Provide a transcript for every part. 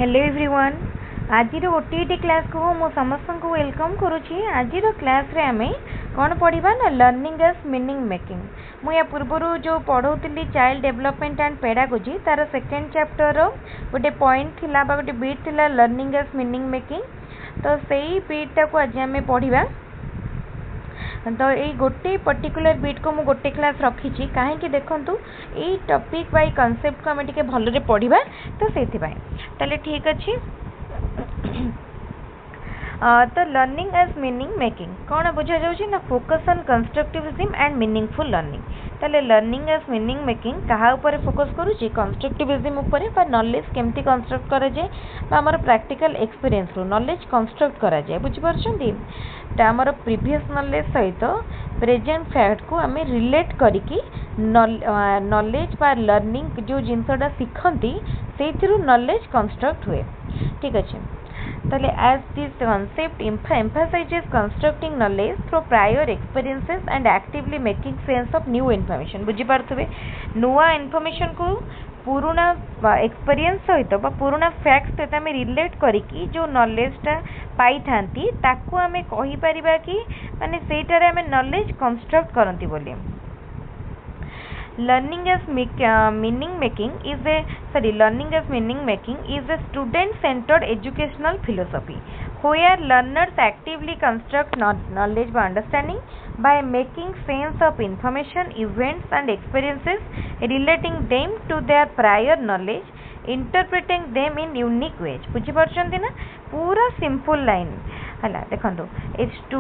Hello everyone आज OTT class को मु समस्त को वेलकम करुच्ची। आज क्लास रे आमे कौन पढ़ा ना लर्निंग एज मीनिंग मेकिंग। मु या पूर्वर जो पढ़ाऊली चाइल्ड डेवलपमेंट एंड पेडागोजी तार सेकेंड चैप्टर गोटे पॉइंट थिला बा गोटे बीट थिला लर्निंग एज मीनिंग मेकिंग। तो सही बीटा को आज आमे पढ़ा। तो ये गोटे पर्टिकुलर बीट को मु गोटे क्लास रखी कहीं देखूँ ये टॉपिक बाय कॉन्सेप्ट को आम टे भल पढ़ा। तो से ठीक अच्छे। तो लर्निंग एज मीनिंग मेकिंग कौन बुझा जाऊँ ना focus on constructivism and meaningful learning. ताले लर्निंग एज मीनिंग मेकिंग कहा ऊपर फोकस करुच्ची कंस्ट्रक्टिविज्म ऊपर बा नॉलेज केमती कंस्ट्रक्ट करा जाए बा हमर प्रैक्टिकल एक्सपीरियंस रो नॉलेज कंस्ट्रक्ट करा जाए। बुझी पारछंती ता हमर प्रीवियस नॉलेज सहित प्रेजेंट फैक्ट को आम रिलेट करिकी नॉलेज बा लर्निंग जो जिनसटा शिखती से नॉलेज कंस्ट्रक्ट हुए। ठीक अच्छे। ताले as this concept emphasizes constructing knowledge through prior experiences and actively making sense of new information। बुझी पारथुबे नुआ इनफॉरमेशन को पुराना एक्सपीरियंस सहित पुराना फैक्ट सहित आम रिलेट करिकी जो नॉलेजटा पाई थांती ताकू आम कहि परिबा कि माने सेटारे आम नॉलेज कंस्ट्रक्ट करंती बोली। Learning as meaning making is a student-centered educational philosophy where learners actively construct knowledge by understanding by making sense of information, events and experiences, relating them to their prior knowledge, interpreting them in unique ways। बुझी पारछंती ना पूरा simple line हला देखंतु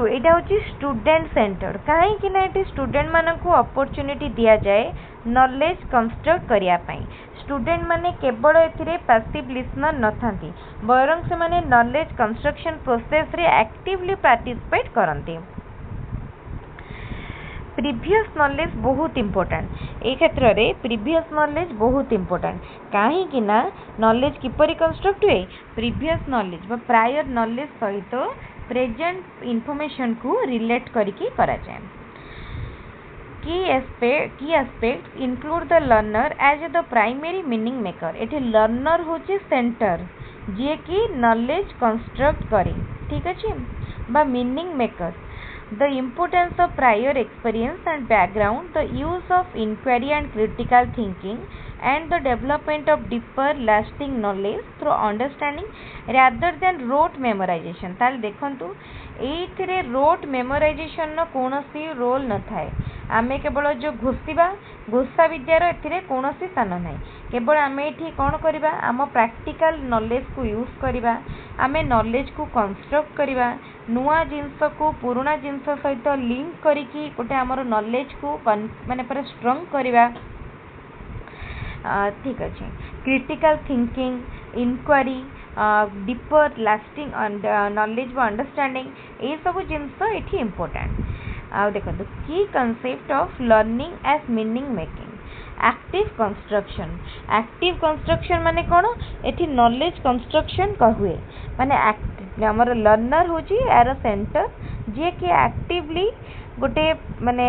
एटा होची student centred कहीं ना ये student मान को अपॉर्चुनिटी दिया जाए नॉलेज कंस्ट्रक्ट करिया पई। स्टूडेंट माने केवल एथिरे पैसिव लिसनर न थांती बरं से माने नॉलेज कंस्ट्रक्शन प्रोसेस रे एक्टिवली पार्टिसिपेट करंती। प्रीवियस नॉलेज बहुत इंपोर्टेंट ए क्षेत्र रे प्रीवियस नॉलेज बहुत इंपोर्टेंट कहीं ना नॉलेज किपरि कंस्ट्रक्ट हुए प्रीवियस नॉलेज बा प्रायर नॉलेज सहित प्रेजेंट इंफॉर्मेशन को रिलेट करिकी करा जाए। Key aspects include the learner as the primary meaning maker। एठी learner होची सेंटर जे कि नॉलेज कंस्ट्रक्ट करे। ठीक अच्छे बा meaning maker the importance of prior experience and background, the use of inquiry and critical thinking, and the development of deeper lasting knowledge through understanding rather than rote memorization। ताल देखंतु एथिरे road memorisation न कोनोसी role न थाए। आमे केवल जो घोषा विद्यार एथिरे कोनोसी स्थान नाही केवल आमे एठी कोन करिबा आम प्रैक्टिकल नॉलेज को यूज करिबा आमे नॉलेज को कंस्ट्रक्ट करिबा नुआ जिंस को पुराना जिंस सहित लिंक करिकी गोटे हमर नॉलेज को माने पूरा स्ट्रांग करिबा। ठीक अच्छे critical thinking inquiry deeper lasting knowledge व अंडरस्टैंडिंग ये सब जिनस ये इम्पोर्टेंट। आ देखो की concept of learning as meaning making active construction माने कौन एठी नॉलेज कंस्ट्रक्शन हुए माने हमर लर्नर होची यार सेंटर जे कि एक्टिवली गोटे माने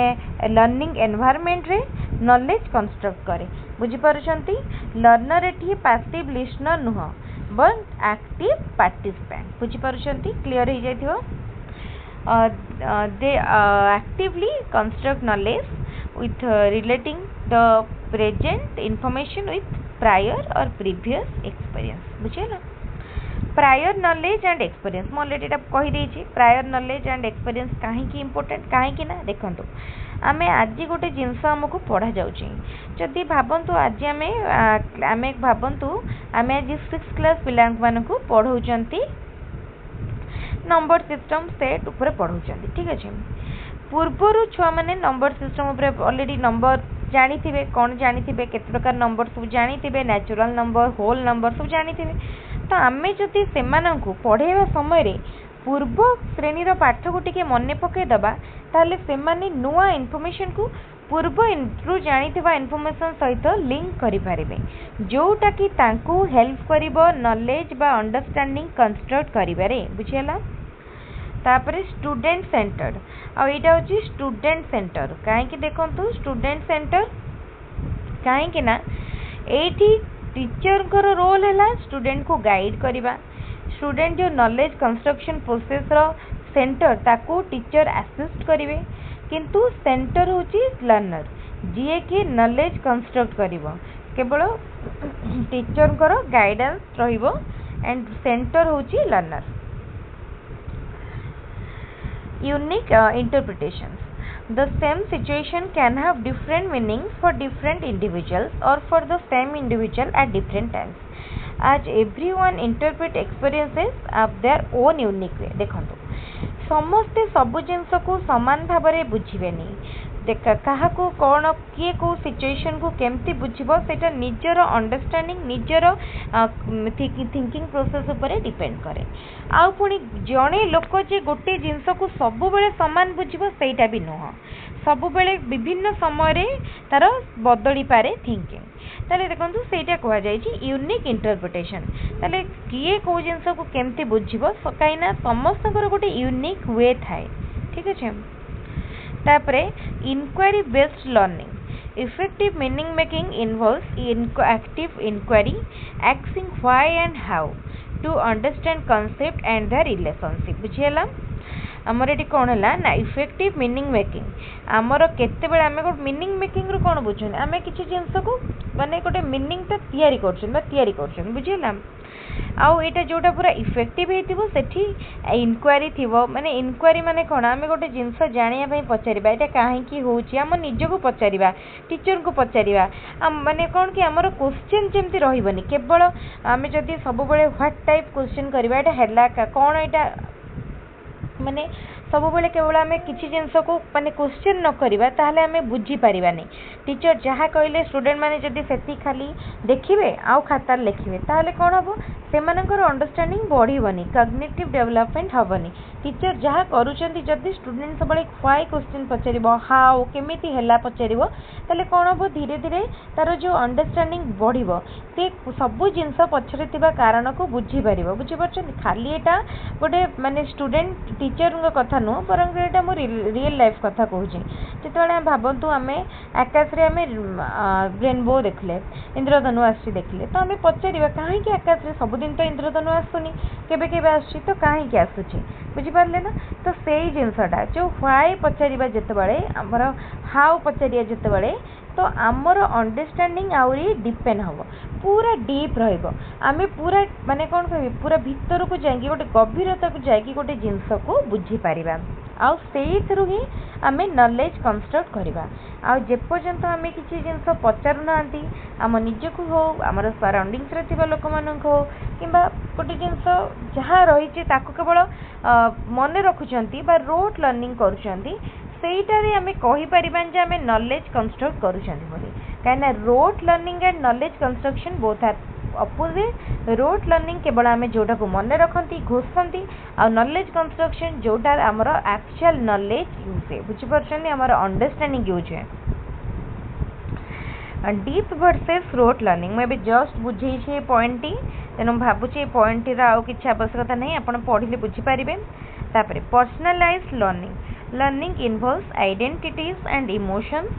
लर्निंग एनवायरनमेंट रे नॉलेज कंस्ट्रक्ट करे। बुझी पारुछंती लर्नर एठी पैसिव लिसनर नुह बट एक्टिव पार्टिसिपेंट। बुझी पारुछंती क्लियर हो जाइथिबो। They actively construct knowledge with relating the present information with prior or previous experience। बुझेला प्रायर नॉलेज एंड एक्सपीरियंस मैं ऑलरेडी कही देछि। प्रायर नॉलेज एंड एक्सपीरियंस कहीं इंपोर्टेंट कहीं ना देखंतु आमे आज गोटे जिनस हमको पढ़ा जाउछि जदि भाबंतु आज आमे भाबंतु आमे आज 6th क्लास पिला मानकु पढ़ौचंती नंबर सिस्टम सेट ऊपर पढ़ौचंती। ठीक अच्छे पूर्वर छुआ मैंने नंबर सिस्टम ऊपर ऑलरेडी नंबर जानी कौन जानी केते प्रकार नंबर सब जानी नेचुरल नंबर होल नंबर सब जानी। तो आमे जदि सेमानंकु पढ़ेवा समय रे पूर्व श्रेणी रो पाठ को टिके मने पके दबा ताले सेमाने नुआ इन्फॉर्मेशन को पूर्व रु जानिथिबा इन्फॉर्मेशन सहित लिंक करि पारिबे जोटा कि तांकु हेल्प करिवो नॉलेज बा अंडरस्टैंडिंग कंस्ट्रक्ट करिबारे। बुझियला तापरे स्टूडेंट सेंटर्ड आ एटा होची स्टूडेंट सेंटर कहीं देखंतु स्टूडेंट सेंटर कहीं ना एठी टीचर को रोल है स्टूडेंट को गाइड करवा स्टूडेंट जो नॉलेज कंस्ट्रक्शन प्रोसेस रो सेंटर ताकू टीचर असिस्ट करेंगे किंतु सेंटर होची लर्नर जी कि नॉलेज कंस्ट्रक्ट करिवो केवल टीचर को गाइडेंस रहिबो एंड सेंटर होची learner unique interpretations The same situation can have different meanings for different individuals or for the same individual at different times. As everyone interpret experiences of their own unique way. देखंतु समस्ते सबु जिनस को समान भाव में बुझिबेनी देखा क्या कौन किए कौ सिचुएशन को केमती बुझिबो सेटा निजर अंडरस्टैंडिंग निजर थिंकिंग प्रोसेस उपर डिपेंड करे आ पुणी जड़े लोक जे गोटे जिनस को सब बेले सामान बुझिबो सेटा भी नुह सब बेले विभिन्न समय तार बदली पारे थिंकिंग ताले देखंतु सेटा कहा जायछि यूनिक इंटरप्रिटेशन ताले किए कौ जिनस को केमती बुझिबो काईना समस्तकर गोटे यूनिक वे थाए ठीक अछि तापरे inquiry based learning effective meaning making involves active inquiry asking why and how to understand concept and their relationship बुझियला आमर ये कौन है ना इफेक्टिव मीनिंग मेकिंग आमर केते बेले आमे को मीनिंग मेकिंग रो कौन बुझुन आमे किछि जिंस को माने गोटे मीनिंग ता तैयारी करछन बुझियला आउ एटा जोटा पूरा इफेक्टिव हेतिबो सेठी इंक्वायरी थिबो माने इंक्वायरी माने कोन आमे गोटे जिंस जानिया पई पचारिबा एटा काहे की होउची हम निज को पचारिबा टीचर को पचारिबा माने कोन कि हमर क्वेश्चन जेमति रहिबनी केवल आमे जदी सब बेले व्हाट टाइप क्वेश्चन करबा एटा हेला का कोन एटा माने सब बेले केवल आमे किछि जिंस को माने क्वेश्चन न करबा ताहले आमे बुझी परिबानी टीचर जहा कहले स्टूडेंट माने जदी सेति खाली देखिबे आउ खाता लिखिबे ताहले कोन हबो सेमानकर अंडरस्टैंडिंग बढ़िबनी कॉग्निटिव डेवलपमेंट हबनी टीचर जहा करूचंती जदी स्टूडेंट सब बेले व्हाई क्वेश्चन पचारिबो हाउ केमिति हेला पचारिबो ताहले कोन हबो धीरे धीरे तार जो अंडरस्टैंडिंग बढ़िबो से सब जिंस पछरे तिबा कारण को बुझी परिबो बुझी परछन खाली एटा गोटे माने स्टूडेंट टीचर कथा नु परंतु एटा मो रियल लाइफ कथा कहूँ जिते भावतु आम आकाश रे आमे रेनबो देखले इंद्रधनु आसी देखले तो आम पचार कहीं आकाश रे सबुदिन तो इंद्रधनु आसुनी केबे केबे आसुची तो कहीं आसुची बुझिपारे ना तो से जिनसटा जो व्हाई पचार जिते आमर हाउ पचार जिते तो आमर अंडरस्टैंडिंग आउरी डिपेंड हम पूरा डीप रहिबो आमे पूरा माने कौन कह पूरा भीतर को जाएगी गोटे गभीरता को जाएगी गोटे जिनस को बुझी पारिबा आउ सेइथरु ही आमे नॉलेज कंस्ट्रक्ट करबा आउ जेपर्यंत आमे किछि जिनस पचारु नांती आम निजको हो आमर सराउंडिंग्स रे थिबा लोक मानक हो किंबा गोटे जिनस जहाँ रही ताको केवल मन रखुचंती बा रोट लर्निंग करूचंती सेइटारे आमे कहि परिबान जे आमे नॉलेज कंस्ट्रक्ट करूचंती बोली काइना rote learning and knowledge construction both are opposite rote learning केवल आमे जोटा को मन रखंती घोषंती आ नॉलेज कंस्ट्रक्शन जोटा हमर एक्चुअल नॉलेज यूज है बुझि परछन हमर अंडरस्टैंडिंग यूज है डीप वर्सेस रोट लर्निंग मैं जस्ट बुझे छे पॉइंट टी तेनु भाबुची पॉइंट रा आउ किछ आवश्यकता नहीं आपण पढिले बुझि पारिबे तापरे personalised learning involves identities and emotions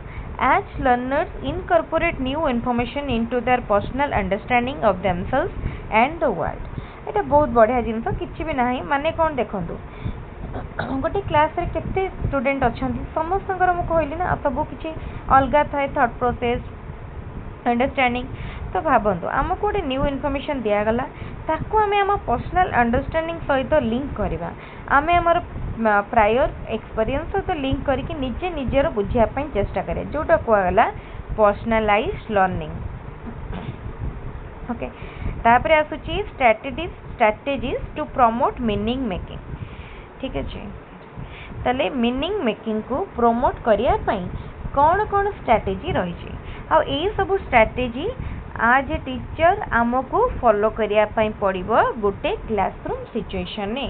as learners incorporate new information into their personal understanding of themselves and the world एटा बहुत बढ़िया जिनस किछि भी नाही माने कोन देखंतु गोटे क्लास रे केते स्टूडेंट अछंती समस्तकर मु कहली ना सब किछि अलगा थाए थॉट प्रोसेस अंडरस्टैंडिंग तो भाबंतु आमको गोटे न्यू इनफॉरमेशन दिया गला ताको आमे आम पर्सनल अंडरस्टैंडिंग सहित लिंक करबा आमे हमर प्रायर एक्सपीरियंस सहित लिंक करके निजे निजेर बुझिया पई चेष्टा करे जोटा कोआ गला पर्सनलाइज्ड लर्निंग ओके तापरे आसुची strategies to promote meaning making ठीक अछि तले मीनिंग मेकिंग को प्रमोट करिया पई कौन कौन स्ट्रैटेजी रही छी आ ए सब स्ट्रैटेजी आज ए टीचर आमको फॉलो करिया पई पड़िबो गोटे क्लासरूम सिचुएशन ने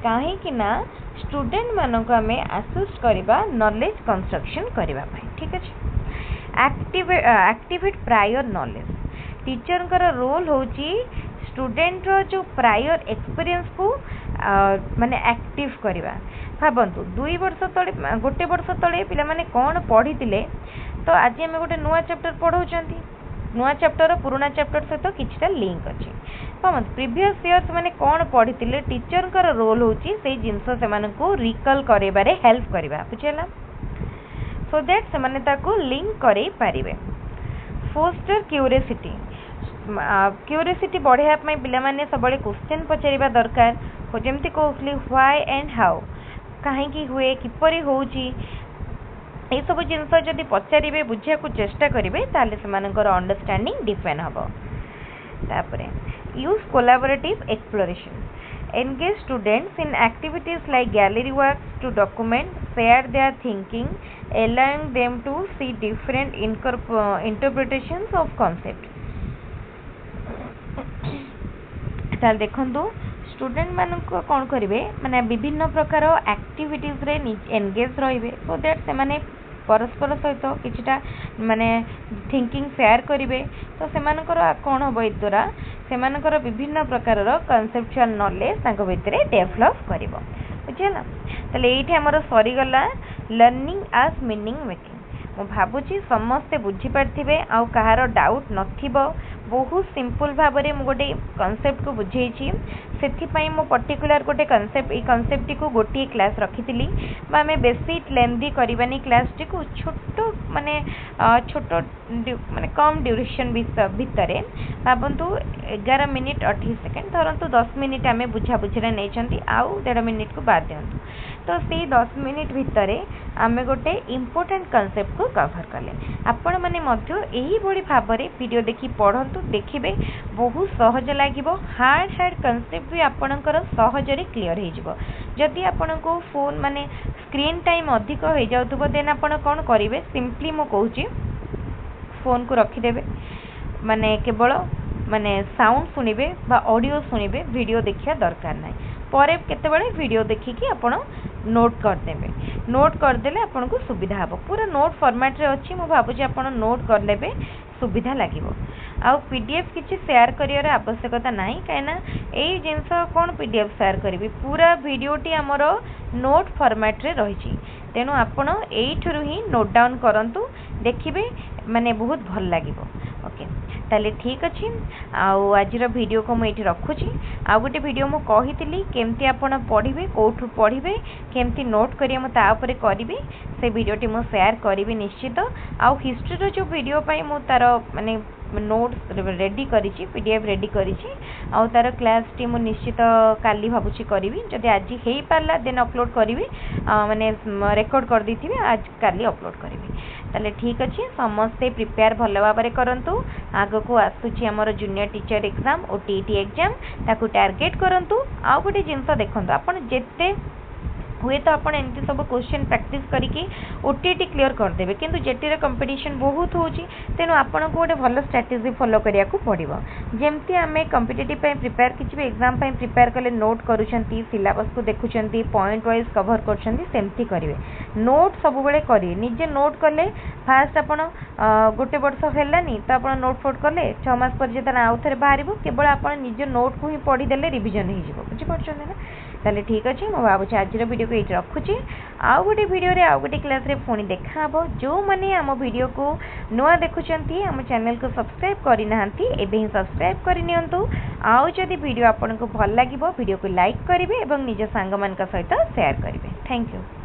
काहे कि ना स्टूडेंट मानक हमें असिस्ट करबा नॉलेज कंस्ट्रक्शन करबा पई ठीक अछि एक्टिवेट प्रायर नॉलेज टीचर कर रोल होची स्टूडेंट रो जो प्रायर एक्सपीरियंस को माने एक्टिव करबा भाबंतु 2 वर्ष तळे गोटे वर्ष तळे पिला माने कोन पढितिले तो आज हमें गोटे नुवा चैप्टर पढौचंती नुआ चैप्टर पुराना चैप्टर सहित किछटा लिंक अच्छे भावत प्रीवियस इयर्स माने कौन पढ़ी टीचर का रोल होची से जिनस से रिकल करे हेल्प करवा बुझेगा सो दैट से लिंक करे पारिबे फोस्टर क्यूरियोसिटी क्यूरियोसिटी बढ़ाई पिला माने सब क्वेश्चन पचारिबा दरकार जमती कहूली व्हाई एंड हाउ कहीं हुए किपरि होउची ये सब जिनस जदि पचारे बुझा चेष्टा करेंगे ताले से अंडरस्टैंडिंग डिफाइन हम तापर use collaborative exploration engage students in activities like gallery works to document share their thinking allowing them to see different interpretations of concept ताल देखंतु स्टूडेंट मानक कौन करेंगे माने विभिन्न प्रकार एक्टिविटीज रे एंगेज रहिबे सो दैट से माने परस्पर सहित किछटा माने थिंकिंग शेयर करेंगे तो सेमानकर कौन हम ए द्वारा सेमानकर विभिन्न प्रकार कनसेप्चुअल नॉलेज तांको भितरे डेवलप करिवो बुझिला ताले एठी हमर सरीगला लर्निंग एज मीनिंग मेकिंग मु भाबुची समस्ते बुझी पारथिबे आ कहार डाउट नथिबो बहुत सिंपल भाव में मुझे गोटे कनसेप्ट को बुझेछि से मो पर्टिकुलर गोटे कनसेप्ट ये कनसेप्ट को गोटे क्लास रखी आम बेसी लेंदी करवानी क्लास टी को छोट माने छोट माने कम ड्यूरेशन भितर भावतु 11 मिनिट 28 सेकेंड धरतु 10 मिनिट आम बुझाबुझी नहीं आउ 1.5 मिनिट को बाद दिंतु तो से 10 मिनिट भितर आम गोटे इम्पोर्टेंट कनसेप्ट को कवर कले आपण मैंने यही भाव में वीडियो देखी पढ़ंतु देखिए बहुत सहज लगे हार्ड कनसेप्ट भी आपणकर सहजरे क्लीयर हो जदि आपण को फोन माने स्क्रीन टाइम अधिक हो जाउथबो देन आपण कौन करेंगे सिंपली मु कहूँ फोन को रखिदेवे माने केवल माने साउंड शुणिबे बा ऑडियो शुणिबे वीडियो देखिया दरकार ना पर केतेबेले वीडियो देखिकी आपण नोट करदेबे नोट करदेले आपन को सुविधा हम पूरा नोट फॉर्मेट रे अछि मु भाबुची आपण नोट करलेबे सुविधा लागिवो आ पीडीएफ किछि शेयर करियर आवश्यकता नाही काइना एई जिंस कोन पीडीएफ शेयर करबी पूरा वीडियोटी हमर नोट फॉर्मेट रे रहिछि तेनु आपण एइठरु ही नोट डाउन करंतु देखिबे माने बहुत भल लागिवो ओके ताले ठीक अच्छी आज वीडियो को मुझे रखुची आ गोटे वीडियो मु कही केमती आपण पढ़े कौटू पढ़े केमती नोट करिए मु तापर करी से वीडियोटी मु शेयर करी निश्चित आउ हिस्ट्री जो वीडियो पाई मु तार माने नोट्स रेडी करी पीडीएफ रेडी करी आउ तार क्लास टी मु निश्चित काली भाबुची करी जदि आज हो पारा देन अपलोड करी माने रेकॉर्ड कर दी आज काली अपलोड करी ताले ठीक अच्छे समस्ते प्रिपेयर भल भाव में करंतु आग को आसूची आमर junior teacher exam OTET exam ताकू टार्गेट करंतु आउ गोटे जिनस देखंतु आपण जेते हुए तो आपड़ एमती सब क्वेश्चन प्रैक्टिस करके ओटीईटी क्लियर करदेवे किंतु जेटीर कंपटीशन बहुत होची तेणु आपन को गोटे भल स्ट्रेटेजी फॉलो करिया को पड़िबो जेमती आमे कॉम्पिटिटिव पे प्रिपेयर किछि एग्जाम पे प्रिपेयर कले नोट करूछंती सिलेबस को देखुछंती पॉइंट वाइज कवर करछंती सेमती करिवे नोट सब बेले करी निजे नोट कले फास्ट आपन गोटे वर्ष हेलानी तो आपन नोट फोट कले 6 मास पर जेतन आउ थरे बाहरिबो केवल आपन निजे नोट को ही पढ़ी देले रिवीजन हो जिवो बुझि परछन ना ताले ठीक अच्छे मु भावुची आज वीडियो को ये रखुची आउ गोटे वीडियो रे आउ गोटे क्लास रे पुणी देखा हम जो मैंने आम वीडियो को नुआ देखुंती आम चैनल को सब्सक्राइब करी नाहंती एबे ही सब्सक्राइब करि नियंतु आउ जदि वीडियो आपन को भल लागिवो वीडियो को लाइक करिवे एवं निज सांग मान का सहित शेयर करिवे थैंक यू।